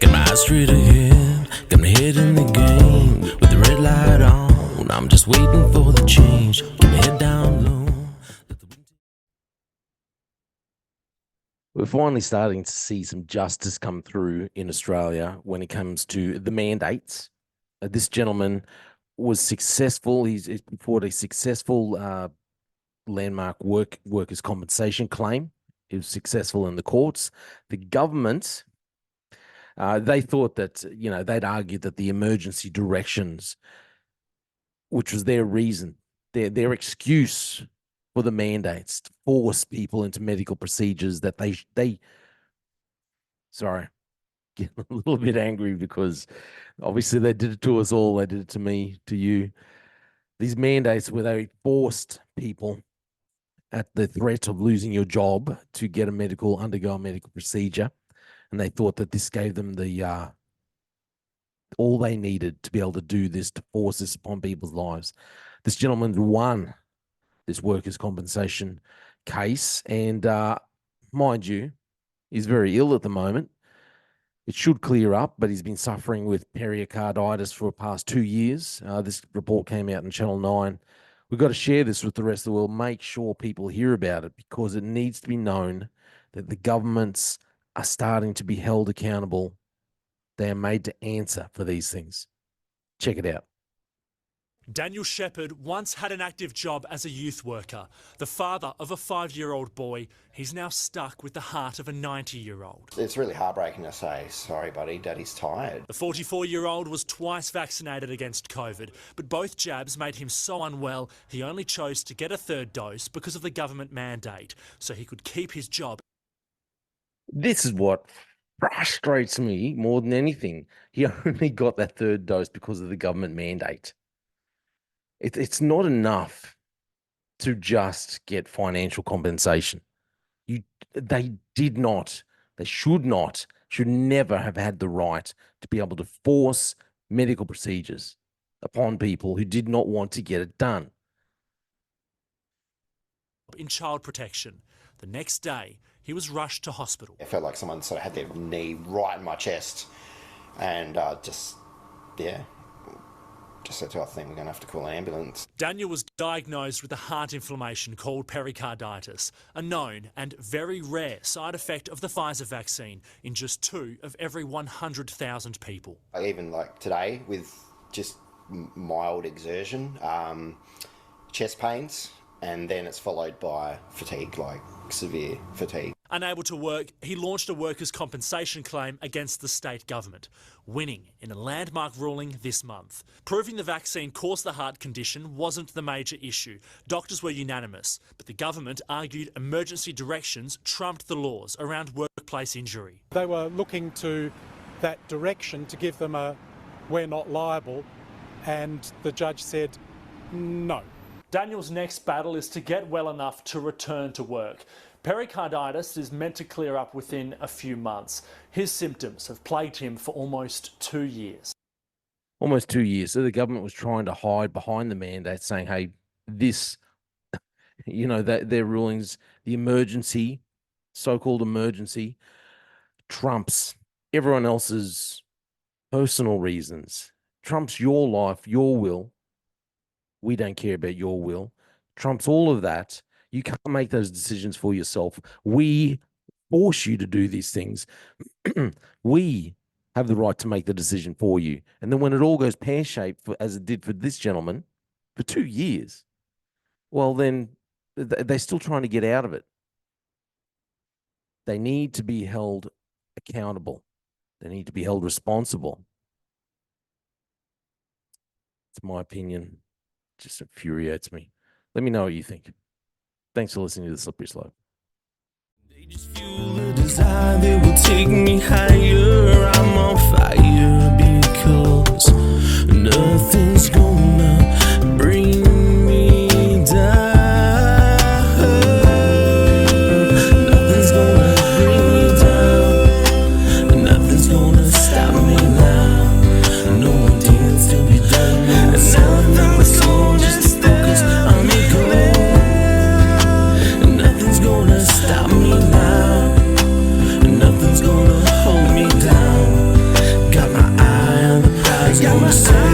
Got my eyes straight ahead, got my head in the game. With the red light on, I'm just waiting for the change. Keep my head down low. We're finally starting to see some justice come through in Australia when it comes to the mandates. This gentleman was successful. He's brought a successful landmark workers' compensation claim. He was successful in the courts. The government, they thought that, they'd argued that the emergency directions, which was their reason, their excuse for the mandates to force people into medical procedures that they sorry, getting a little bit angry because obviously they did it to us all. They did it to me, to you. These mandates where they forced people at the threat of losing your job to undergo a medical procedure. And they thought that this gave them the all they needed to be able to do this, to force this upon people's lives. This gentleman won this workers' compensation case, and mind you, he's very ill at the moment. It should clear up, but he's been suffering with pericarditis for the past 2 years. This report came out in Channel 9. We've got to share this with the rest of the world, make sure people hear about it, because it needs to be known that the governments are starting to be held accountable. They are made to answer for these things. Check it out. Daniel Shepherd once had an active job as a youth worker. The father of a 5-year-old boy, he's now stuck with the heart of a 90-year-old. It's really heartbreaking to say, sorry buddy, daddy's tired. The 44-year-old was twice vaccinated against COVID, but both jabs made him so unwell he only chose to get a third dose because of the government mandate, so he could keep his job. This is what frustrates me more than anything. He only got that third dose because of the government mandate. It's not enough to just get financial compensation. They should never have had the right to be able to force medical procedures upon people who did not want to get it done. In child protection, the next day, he was rushed to hospital. I felt like someone sort of had their knee right in my chest, and just said to us, I think we're going to have to call an ambulance. Daniel was diagnosed with a heart inflammation called pericarditis, a known and very rare side effect of the Pfizer vaccine in just 2 of every 100,000 people. Even like today, with just mild exertion, chest pains, and then it's followed by fatigue, like severe fatigue. Unable to work, he launched a workers' compensation claim against the state government, winning in a landmark ruling this month. Proving the vaccine caused the heart condition wasn't the major issue. Doctors were unanimous, but the government argued emergency directions trumped the laws around workplace injury. They were looking to that direction to give them a "we're not liable," and the judge said no. Daniel's next battle is to get well enough to return to work. Pericarditis is meant to clear up within a few months. His symptoms have plagued him for almost 2 years. Almost 2 years. So the government was trying to hide behind the mandate, saying, hey, this, their rulings, the emergency, so-called emergency, trumps everyone else's personal reasons, trumps your life, your will. We don't care about your will. Trumps all of that. You can't make those decisions for yourself. We force you to do these things. We have the right to make the decision for you. And then when it all goes pear-shaped, as it did for this gentleman, for 2 years, well, then they're still trying to get out of it. They need to be held accountable. They need to be held responsible. It's my opinion. It just infuriates me. Let me know what you think. Thanks for listening to The Slippery Slope. They just fuel the desire that will take me higher. I'm on fire because nothing's gonna bring me down. Nothing's gonna bring me down. Nothing's gonna stop me now. No one needs to be done. Nothing's gonna just focus on me go. Nothing's gonna stop me now. Nothing's gonna hold me gonna say